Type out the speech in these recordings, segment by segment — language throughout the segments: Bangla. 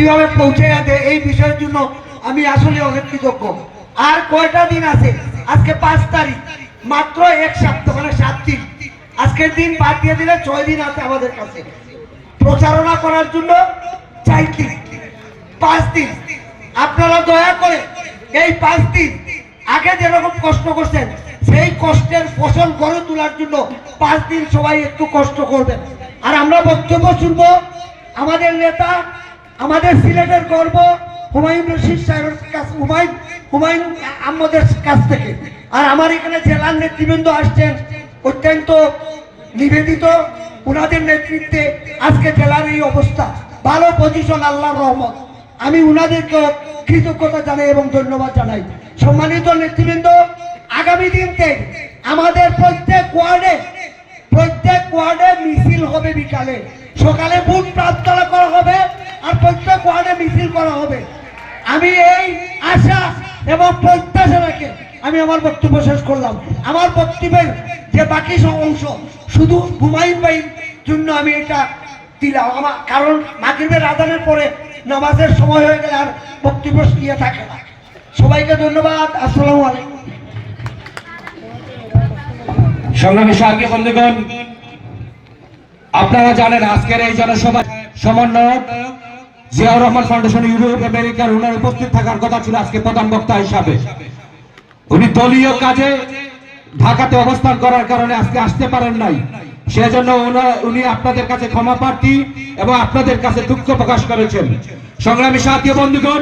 কিভাবে পৌঁছে দেয় এই বিষয়ের জন্য আমি আসলে অনেক কৃতজ্ঞ। আর কয়টা দিন আছে? আজকে 5 তারিখ, মাত্র 1 সপ্তাহ মানে 7 দিন। আজকের দিন বাদ দিয়ে দিলে 6 দিন আছে আমাদের কাছে প্রচারণা করার জন্য। 4 দিন, 5 দিন আপনারা দয়া করে এই 5 দিন আগে যেরকম কষ্ট করছেন সেই কষ্টের ফসল গড়ে তোলার জন্য 5 দিন সবাই একটু কষ্ট করবেন। আর আমরা বক্তব্য শুনবো আমাদের নেতা, আমাদের সিলেটের গর্ব হুমায়ুন রশিদ সাহেবের কাছ, হুমায়ুন আহমদের কাছ থেকে। আর আমার এখানে জেলার নেতৃবৃন্দ আসছেন, অত্যন্ত নিবেদিত। উনাদের নেতৃত্বে আজকে জেলার এই অবস্থা, ভালো পজিশন, আল্লাহর রহমত। আমি উনাদেরকে কৃতজ্ঞতা জানাই এবং ধন্যবাদ জানাই। সম্মানিত নেতৃবৃন্দ, আগামী দিনতে আমাদের প্রত্যেক ওয়ার্ডে মিছিল হবে, বিকালে সকালে বুথ প্রার্থনা করা হবে আর প্রত্যেক ওয়ার্ডে মিছিল করা হবে। আমি এই আশা এবং প্রত্যাশা রেখে আমি আমার বক্তব্য শেষ করলাম। আমার বক্তব্যের যে বাকি অংশ শুধু হুমায়ুন ভাইয়ের জন্য আমি এটা দিলাম, আমার কারণ মাগরিবের আযানের পরে নামাজের সময় হয়ে গেলে আর বক্তব্য ইয়ে থাকে না। সবাইকে ধন্যবাদ। আসসালামু আলাইকুম। সংগ্রামী সাথী বন্ধুগণ, আপনারা জানেন আজকের এই জনসভা সমন্বয়ক জিয়াউর রহমান ফাউন্ডেশন ইউরোপ আমেরিকার ওনার উপস্থিত থাকার কথা ছিল আজকে প্রধান বক্তা হিসাবে। উনি দলীয় কাজে ঢাকাতে অবস্থান করার কারণে আজকে আসতে পারেন নাই। সেজন্য উনি আপনাদের কাছে ক্ষমা প্রার্থী এবং আপনাদের কাছে দুঃখ প্রকাশ করেছেন। সংগ্রামী সাথী বন্ধুগণ,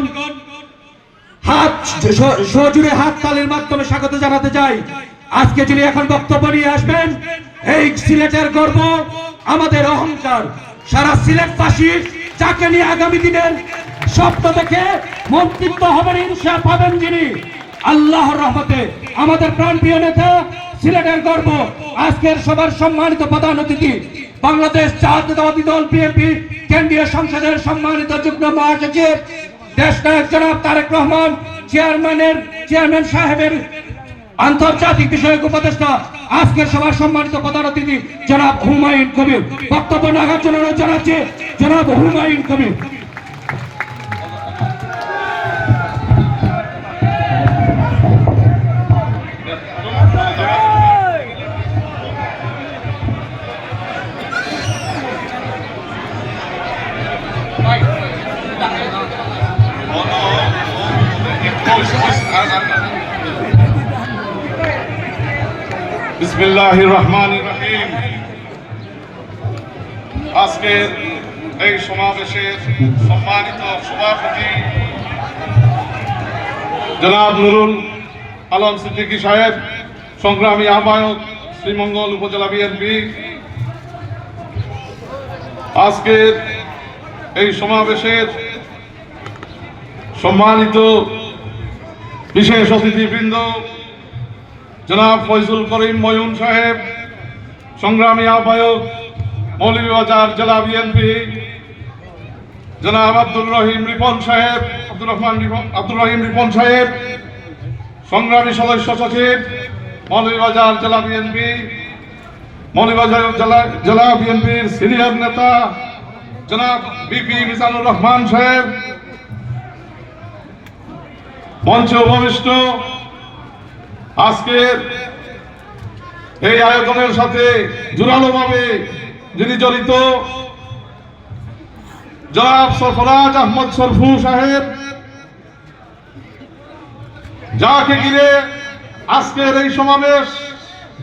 সজোরে হাত তালির মাধ্যমে স্বাগত জানাতে চাই আজকে যিনি এখন বক্তব্য নিয়ে আসবেন। এই সিলেটের গর্ব, আমাদের অহংকার, সারা সিলেটবাসী যাকে নিয়ে আগামী দিনের স্বপ্ন দেখে মন্ত্রিত্ব হবেন, ইনশা পাবেন যিনি, আল্লাহর রহমতে আমাদের প্রাণপ্রিয় নেতা, সিলেটের গর্ব, আজকের সবার সম্মানিত প্রধান অতিথি, বাংলাদেশ জাতীয়তাবাদী দল বিএনপি কেন্দ্রীয় সংসদের সম্মানিত যুগ্ম মহাসচিব দেশ নায়ক জনাব তারেক রহমান, চেয়ারম্যান সাহেবের আন্তর্জাতিক বিষয়ক উপদেষ্টা, আজকের সবার সম্মানিত প্রধান অতিথি জনাব হুমায়ুন কবির। বক্তব্য রাখার জন্য জানাচ্ছি জনাব হুমায়ুন কবির। বিসমিল্লাহির রহমানির রহিম। আজকের এই সমাবেশের সম্মানিত সভাপতি জনাব নুরুল আলম সিদ্দিকী সাহেব, সংগ্রামী আহ্বায়ক শ্রীমঙ্গল উপজেলা বিএনপি, আজকের এই সমাবেশের সম্মানিত বিশেষ অতিথিবৃন্দ জনাব ফয়জুল করিম ময়ুন সাহেব, সংগ্রামী আহ্বায়ক মৌলভীবাজার জেলা বিএনপি, জনাব আব্দুর রহিম রিপন সাহেব, সংগ্রামী সদস্য সচিব মৌলভীবাজার জেলা বিএনপি, মৌলভীবাজার জেলা বিএনপির সিনিয়র নেতা জনাব বিপি মিজানুর রহমান সাহেব, মঞ্চে উপবিষ্ট আজকের এই আয়োজনের সাথে জোরালোভাবে যিনি জড়িত জনাব সরফরাজ আহমদ সরফু সাহেব, যাকে ঘিরে আজকের এই সমাবেশ,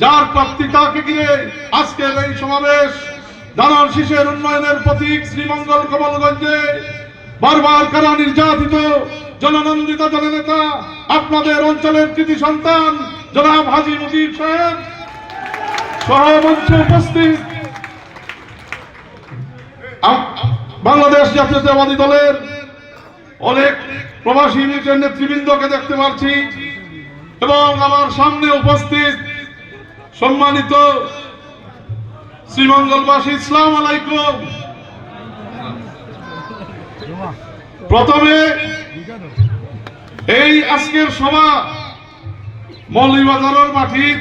যার প্রাপ্তিতাকে ঘিরে আজকের এই সমাবেশ, দানব শীষের উন্নয়নের প্রতীক শ্রীমঙ্গল কমলগঞ্জে বারবার কারা নির্যাতিত জননন্দিত জননেতা, আপনাদের অঞ্চলের কৃতি সন্তান জনাব হাজী মুজিব সাহেব সহ মঞ্চে উপস্থিত বাংলাদেশ জাতীয়তাবাদী দলের অনেক প্রবাসী ইউনিটের নেতৃবৃন্দকে দেখতে পাচ্ছি এবং আমার সামনে উপস্থিত সম্মানিত শ্রীমঙ্গলবাসী, আসসালামু আলাইকুম। প্রথমে এই আজকের সভা মৌলভীবাজারের মাটির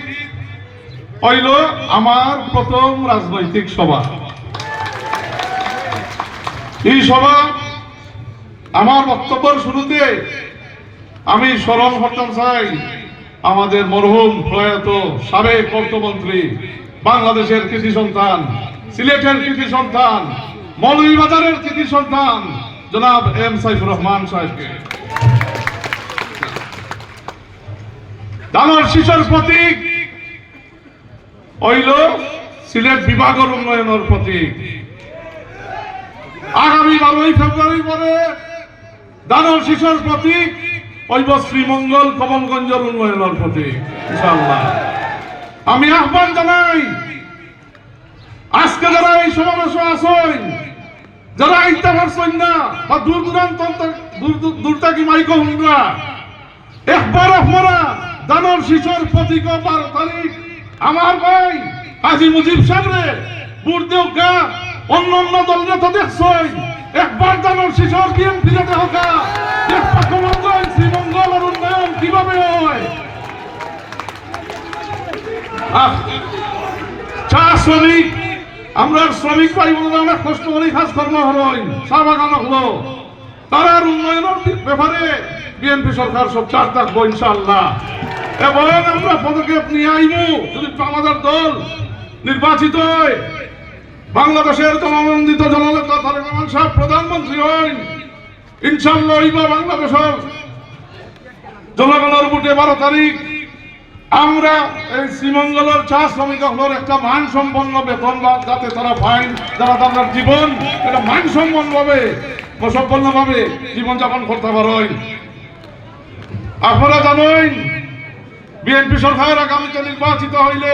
হইল আমার প্রথম রাজনৈতিক সভা। এই সভা আমার বক্তব্যের শুরুতে আমি স্মরণ করতাম চাই আমাদের মরহুম প্রয়াত সাবেক অর্থমন্ত্রী, বাংলাদেশের কৃতি সন্তান, সিলেটের কৃতি সন্তান, মৌলভীবাজারের কৃতি সন্তান জনাব এম সাইফুর রহমান সাহেবকে। দানোর শিশুর প্রতীক হইল সিলেট বিভাগের উন্নয়নের প্রতীক। আগামী 12ই ফেব্রুয়ারি পরে দানোর শিশুর প্রতীক হইব শ্রীমঙ্গল কমলগঞ্জের উন্নয়নের প্রতীক ইনশাআল্লাহ। আমি আহ্বান জানাই আজকে যারা এই সমাবেশে আছেন, যারা আইতে পারছেন না বা দূর দূরান্ত দূর থেকে মাইক হুন্ডা, একবার আপনারা দানোর শিশুর প্রতীক 12 তারিখ আমার ভাই কাজী মুজিব সাহেবরে ভোট দেওয়া। অন্য অন্য দল নেতা দেখছেন, একবার দানোর শিশুর বিএনপি যেতে হোকা, একবার কমলগঞ্জ শ্রীমঙ্গলের উন্নয়ন কিভাবে হয়। চা শ্রমিক, আমরা শ্রমিক ভাই বোনেরা অনেক কষ্ট করে কাজকর্ম হই, চা বাগান হলো, তার উন্নয়নের ব্যাপারে বিএনপি সরকার সব চার থাকবো ইনশাআল্লাহ। এবং আমরা পদক্ষেপ নিয়ে আইব যদি আমাদের দল নির্বাচিত হয়, বাংলাদেশের জননন্দিত জননেতা তারেক রহমান সাহেব প্রধানমন্ত্রী হন, ইনশাআল্লাহ হইব বাংলাদেশের জনগণের ভোটে 12 তারিখ আমরা এই শ্রীমঙ্গলের চা শ্রমিক হলোর একটা মানসম্পন্ন বেতন যাতে তারা পায়, যারা তাদের জীবন এটা মানসম্পন্নভাবে জীবনযাপন করতে পারেন। আপনারা জানেন বিএনপি সরকার আগামীতে নির্বাচিত হইলে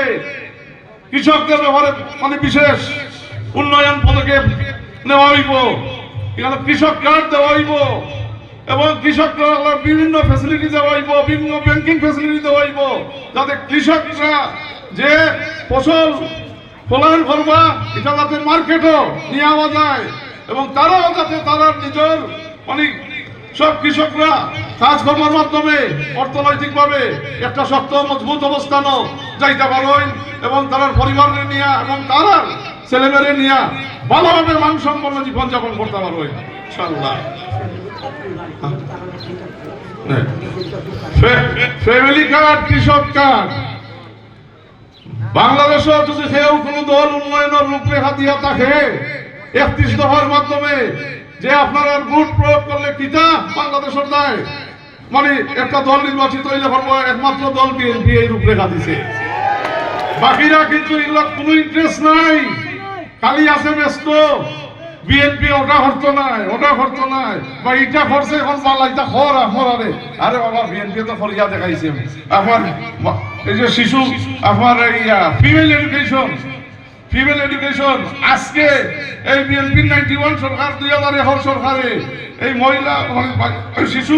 কৃষকদের ব্যাপারে বিশেষ উন্নয়ন পদক্ষেপ নেওয়া হইব। এখানে কৃষক কার্ড দেওয়া হইব এবং কৃষকরা বিভিন্ন ফ্যাসিলিটি দেওয়া হইব, বিভিন্ন ব্যাংকিং ফ্যাসিলিটি দেওয়া হইব, যাতে কৃষকরা যে ফসল ফলান করবা এটা যাতে মার্কেটও নিয়ে আওয়া যায় এবং তারাও যাতে তারা নিজের সব কৃষকরা কাজকর্মের মাধ্যমে অর্থনৈতিকভাবে একটা শক্ত মজবুত অবস্থানও যাইতে পারেন এবং তার পরিবারের নিয়ে এবং তার ছেলেমেয়ের নিয়ে ভালোভাবে মানসম্পন্ন জীবনযাপন করতে পারবেন ইনশাআল্লাহ। ফ্যামিলি কার্ড, কৃষক কার্ড, বাংলাদেশে যদি কেউ কোনো দল উন্নয়নের রূপরেখা দিয়ে থাকে 31 দফার মাধ্যমে যে আপনারা ভোট প্রয়োগ করলে কিতা বাংলাদেশের দায় একটা দল নির্বাচিত হইলে একমাত্র দল বিএনপি এই রূপরেখা দিছে, বাকিরা কিন্তু এগুলো কোনো ইন্টারেস্ট নাই, খালি আছে ব্যস্ত। বিএনপি ওটা করতো নাই, ওটা করতো নাই, বা এটা করছে এখন পালা এটা খর আরে আরে বাবা বিএনপি তো ফরিয়া দেখাইছে। আপনার এই যে শিশু আপনার ফিমেল এডুকেশন আজকে এই বিএনপি 91 সরকার 2001 সরকারে এই মহিলা শিশু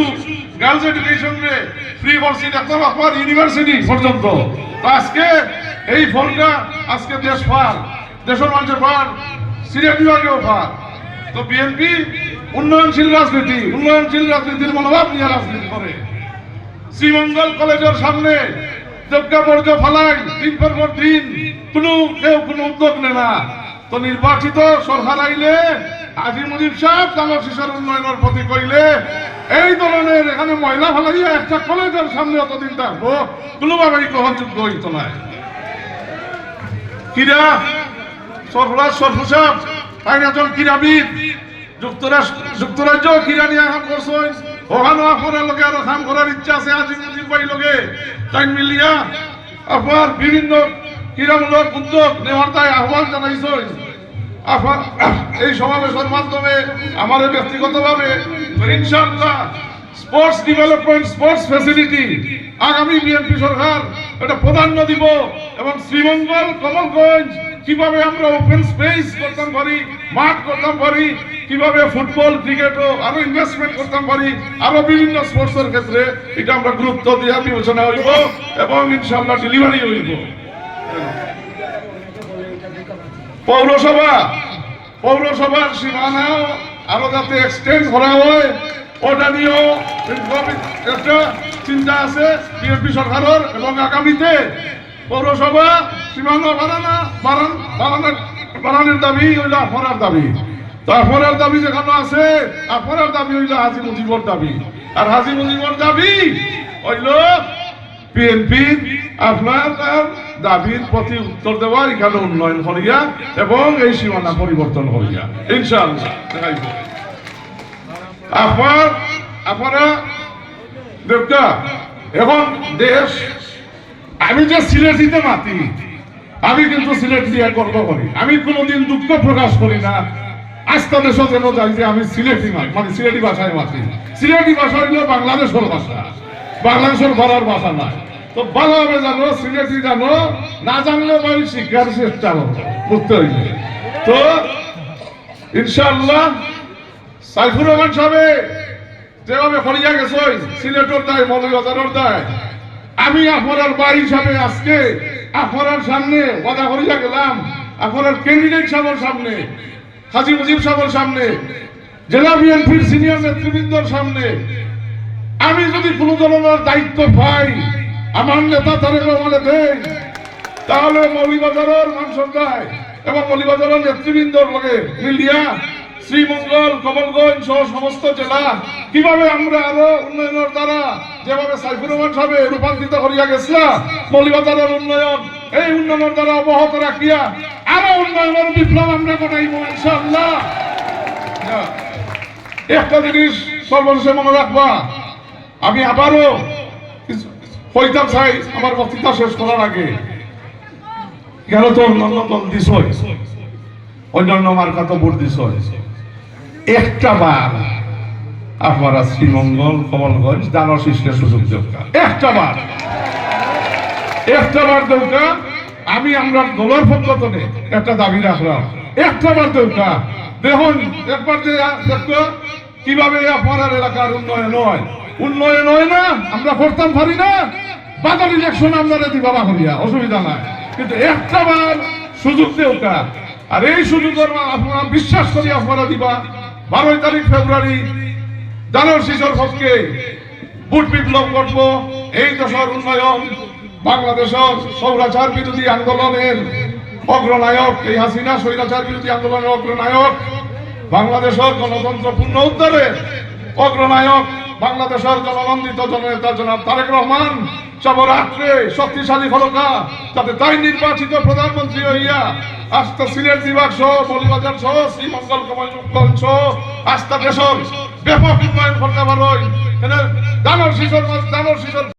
গার্লস এডুকেশন ফ্রি করছে একদম আপনার ইউনিভার্সিটি পর্যন্ত। তো আজকে এই ফলটা আজকে দেশ পার, দেশের মানুষের পার, সিলেট বিভাগেও পার। তো বিএনপি উন্নয়নশীল রাজনীতির মনোভাব নিয়ে রাজনীতি করে। শ্রীমঙ্গল কলেজের সামনে যজ্ঞাবর্জ্য ফালাই দিন পর দিন কেউ কোনো উদ্যোগ নেয় না। তো নির্বাচিত সরকার আইলে কাজী মুজিব সাহেব দানোর শিশুর উন্নয়নের প্রতি কইলে এই ধরনের এখানে ময়লা ফালাইয়া একটা কলেজের সামনে অতদিন থাকবো কোনোভাবেই গ্রহণযোগ্য হইত না। ক্রীড়া সরফরাজ সরফুসাব তাই একজন ক্রীড়াবিদ, যুক্তরাজ্য ক্রীড়া নিয়ে কাম করছেন, ওখানে আপনার লোকে আরো কাম করার ইচ্ছা আছে। আজি মুজিব ভাই লোকে তাই মিলিয়া আপনার বিভিন্ন ক্রীড়ামূলক উদ্যোগ নেওয়ার তাই আহ্বান জানাইছেন। আপনার এই সমাবেশের মাধ্যমে আমাদের ব্যক্তিগতভাবে ইনশাআল্লাহ স্পোর্টস ডেভেলপমেন্ট, স্পোর্টস ফ্যাসিলিটি আগামী বিএনপি সরকার এটা প্রাধান্য দিব এবং শ্রীমঙ্গল কমলগঞ্জ কিভাবে আমরা ওপেন স্পেস করতাম পারি, মাঠ করতাম পারি, কিভাবে ফুটবল ক্রিকেটও আরো ইনভেস্টমেন্ট করতাম পারি, আরো বিভিন্ন স্পোর্টসের ক্ষেত্রে এটা আমরা গুরুত্ব দিয়ে বিবেচনা হইব এবং ইনশাআল্লাহ ডেলিভারি হইব। পৌরসভার সীমানাও আরো যাতে এক্সটেন্ড করা হয় ওটা নিয়েও একটা চিন্তা আছে বিএনপি সরকারের এবং আগামীতে পৌরসভা সীমানা বাড়ানোর দাবি হইল আপনার দাবি। তো আপনার দাবি যেখানে আছে, আপনার দাবি হইল হাজি মুজিবর দাবি, আর হাজি মুজিবর দাবি হইল বিএনপি আপনার দাবির প্রতি উত্তর দেওয়া, এখানে উন্নয়ন করিয়া এবং এই সীমানা পরিবর্তন করিয়া ইনশাআল্লাহ। আপনারা দেখতা এখন দেশ, আমি যে সিলেটিতে মাতি, আমি কিন্তু সিলেট দিয়ে গর্ব করি, আমি কোনোদিন দুঃখ প্রকাশ করি না। আস্থা দেশ যেন যাই যে আমি সিলেটি মানে সিলেটি ভাষায় মাতি। সিলেটি ভাষা হইল বাংলাদেশের ভাষা, বাংলাদেশের ঘরের ভাষা নয়। তো ভালোভাবে জানো, সিলেটি জানো, না জানলে আমি শিক্ষার চেষ্টা করবো বুঝতে হইলে। তো ইনশাআল্লাহ সাইফুর রহমান সাহেব যেভাবে করিয়া গেছে সিলেটের দায়, মৌলভীবাজারের দায়, আমি আপনার ভাই হিসাবে আজকে আপনার সামনে ওয়াদা করিয়া গেলাম, আপনার ক্যান্ডিডেট সাহেবের সামনে, হাজী মুজিব সাহেবের সামনে, জেলা বিএনপির সিনিয়র নেতৃবৃন্দর সামনে, আমি যদি কোনো ধরনের দায়িত্ব পাই, আমার নেতা তারেক রহমানে দেয়, তাহলে মৌলভীবাজারের মানসন্দায় এবং মৌলভীবাজারের নেতৃবৃন্দর লগে মিলিয়া শ্রীমঙ্গল, কমলগঞ্জ সহ সমস্ত জেলা কিভাবে আমরা আরো উন্নয়নের দ্বারা, যেভাবে সাইফুর রহমান সাহেব রূপান্তরিত করিয়া গেছিলাম মৌলভীবাজারের উন্নয়ন, এই উন্নয়নের দ্বারা অব্যাহত রাখিয়া আরো উন্নয়নের বিপ্লব আমরা ঘটাইব ইনশাআল্লাহ। একটা জিনিস সর্বশেষে মনে রাখবা, আমি আবারও কইতাম চাই আমার বক্তৃতা শেষ করার আগে, কেন তো অন্যান্য দল দিস, অন্যান্য মার্কা তো ভোট দিস, একটা বার আপনারা শ্রীমঙ্গল, কমলগঞ্জ, দানব শিষ্যের সুযোগ দেওয়া, একটা বার দেওয়া। আমি আমরা দলের পক্ষ থেকে একটা দাবি রাখলাম, একটা বার দেওয়া। দেখুন একবার যে দেখো কিভাবে আপনার এলাকার উন্নয়ন হয় না, আমরা করতাম পারি না, বাদল ইলেকশন আপনারা দিবা করিয়া অসুবিধা নাই, কিন্তু একটা বার সুযোগ দেওয়া। আর এই সুযোগের আপনারা বিশ্বাস করি আপনারা দিবা 12 তারিখ ফেব্রুয়ারি দানব শিশুর পক্ষে ভোট বিপ্লব করব। এই দেশের উন্নয়ন, বাংলাদেশের স্বৈরাচার বিরোধী আন্দোলনের অগ্রনায়ক, এই হাসিনা স্বৈরাচার বিরোধী আন্দোলনের অগ্রনায়ক, বাংলাদেশের গণতন্ত্র পূর্ণ উদ্ধারের অগ্রনায়ক, বাংলাদেশের জননন্দিত জননেতা জনাব তারেক রহমান সবরাত্রে শক্তিশালী ফলকা, যাতে তাই নির্বাচিত প্রধানমন্ত্রী হইয়া আস্থা সিলেট বিভাগ সহ, মৌলভীবাজার সহ, শ্রীমঙ্গল, কমলগঞ্জ সহ আস্থা দেশের ব্যাপক উন্নয়ন করতে পারো। দানব শিশুর